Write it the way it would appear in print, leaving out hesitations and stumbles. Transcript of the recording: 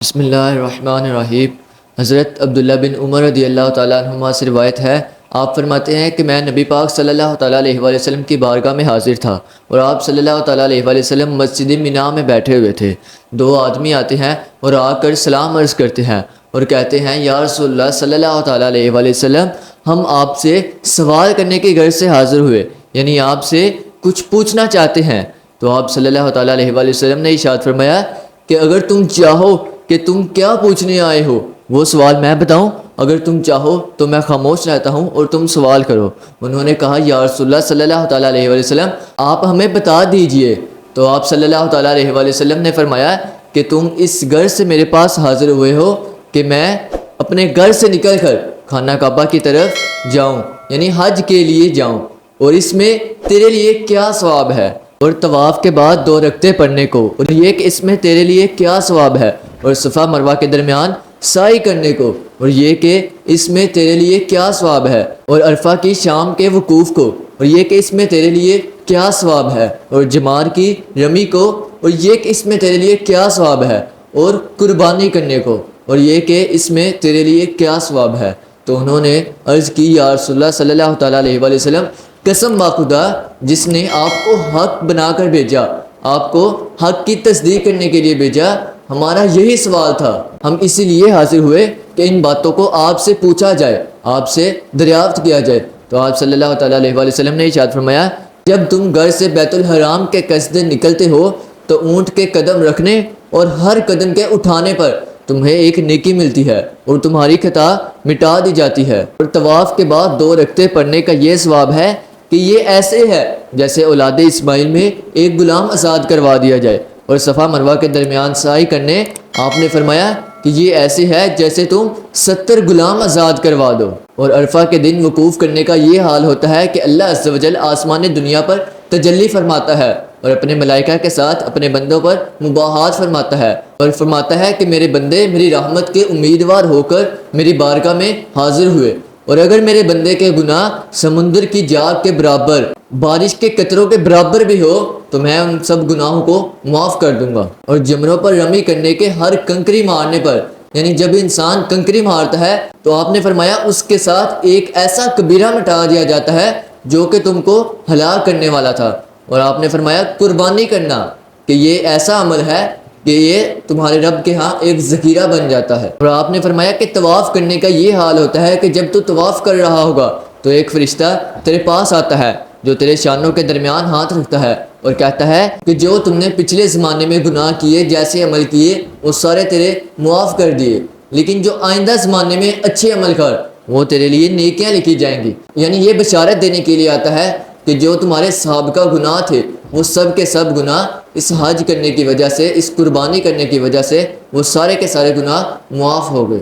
بسم اللہ الرحمن الرحیم۔ حضرت عبداللہ بن عمر رضی اللہ تعالیٰ عنہما سے روایت ہے، آپ فرماتے ہیں کہ میں نبی پاک صلی اللہ تعالیٰ علیہ وآلہ وسلم کی بارگاہ میں حاضر تھا اور آپ صلی اللہ تعالیٰ علیہ وآلہ وسلم مسجد مینا میں بیٹھے ہوئے تھے۔ دو آدمی آتے ہیں اور آ کر سلام عرض کرتے ہیں اور کہتے ہیں، یا رسول اللہ صلی اللہ تعالیٰ علیہ وآلہ وسلم، ہم آپ سے سوال کرنے کی غرض سے حاضر ہوئے، یعنی آپ سے کچھ پوچھنا چاہتے ہیں۔ تو آپ صلی اللہ تعالیٰ علیہ وآلہ وسلم نے ارشاد فرمایا کہ اگر تم چاہو کہ تم کیا پوچھنے آئے ہو وہ سوال میں بتاؤں، اگر تم چاہو تو میں خاموش رہتا ہوں اور تم سوال کرو۔ انہوں نے کہا، یا رسول اللہ صلی اللہ تعالیٰ علیہ وآلہ وسلم، آپ ہمیں بتا دیجئے۔ تو آپ صلی اللہ تعالیٰ علیہ وآلہ وسلم نے فرمایا کہ تم اس غرض سے میرے پاس حاضر ہوئے ہو کہ میں اپنے گھر سے نکل کر خانہ کعبہ کی طرف جاؤں، یعنی حج کے لیے جاؤں، اور اس میں تیرے لیے کیا ثواب ہے، اور طواف کے بعد 2 رکعتیں پڑھنے کو، اور یہ کہ اس میں تیرے لیے کیا ثواب ہے، اور صفا مروہ کے درمیان سعی کرنے کو، اور یہ کہ اس میں تیرے لیے کیا ثواب ہے، اور عرفہ کی شام کے وقوف کو، اور یہ کہ اس میں تیرے لیے کیا ثواب ہے، اور جمار کی رمی کو، اور یہ کہ اس میں تیرے لیے کیا ثواب ہے، اور قربانی کرنے کو، اور یہ کہ اس میں تیرے لیے کیا ثواب ہے۔ تو انہوں نے عرض کی، یا رسول اللہ صلی اللہ تعالیٰ علیہ وآلہ وسلم، قسم باخدا جس نے آپ کو حق بنا کر بھیجا، آپ کو حق کی تصدیق کرنے کے لیے بھیجا، ہمارا یہی سوال تھا۔ ہم اسی لیے حاضر ہوئے کہ ان باتوں کو آپ سے پوچھا جائے، آپ سے دریافت کیا جائے۔ تو آپ صلی اللہ تعالیٰ علیہ وآلہ وسلم نے ارشاد فرمایا، جب تم گھر سے بیت الحرام کے قصد نکلتے ہو تو اونٹ کے قدم رکھنے اور ہر قدم کے اٹھانے پر تمہیں ایک نیکی ملتی ہے اور تمہاری خطا مٹا دی جاتی ہے، اور طواف کے بعد 2 رکعتیں پڑھنے کا یہ ثواب ہے کہ یہ ایسے ہے جیسے اولاد اسماعیل میں ایک غلام آزاد کروا دیا جائے، اور صفا مروہ کے درمیان سعی کرنے آپ نے فرمایا کہ یہ ایسے ہے جیسے تم 70 غلام آزاد کروا دو، اور عرفہ کے دن وقوف کرنے کا یہ حال ہوتا ہے کہ اللہ عز و جل آسمان دنیا پر تجلی فرماتا ہے اور اپنے ملائکہ کے ساتھ اپنے بندوں پر مباحثات فرماتا ہے، اور فرماتا ہے کہ میرے بندے میری رحمت کے امیدوار ہو کر میری بارگاہ میں حاضر ہوئے، اور اگر میرے بندے کے گناہ سمندر کی جاگ کے برابر، بارش کے قطروں کے برابر بھی ہو تو میں ان سب گناہوں کو معاف کر دوں گا۔ اور جمروں پر رمی کرنے کے ہر کنکری مارنے پر، یعنی جب انسان کنکری مارتا ہے تو آپ نے فرمایا اس کے ساتھ ایک ایسا کبیرہ مٹا دیا جاتا ہے جو کہ تم کو ہلاک کرنے والا تھا۔ اور آپ نے فرمایا قربانی کرنا کہ یہ ایسا عمل ہے کہ یہ تمہارے رب کے ہاں ایک ذخیرہ بن جاتا ہے۔ اور آپ نے فرمایا کہ طواف کرنے کا یہ حال ہوتا ہے کہ جب تو طواف کر رہا ہوگا تو ایک فرشتہ تیرے پاس آتا ہے جو تیرے شانوں کے درمیان ہاتھ رکھتا ہے اور کہتا ہے کہ جو تم نے پچھلے زمانے میں گناہ کیے، جیسے عمل کیے، وہ سارے تیرے معاف کر دیے، لیکن جو آئندہ زمانے میں اچھے عمل کر وہ تیرے لیے نیکیاں لکھی جائیں گی۔ یعنی یہ بشارت دینے کے لیے آتا ہے کہ جو تمہارے سابقہ گناہ تھے وہ سب کے سب گناہ اس حج کرنے کی وجہ سے، اس قربانی کرنے کی وجہ سے، وہ سارے کے سارے گناہ معاف ہو گئے۔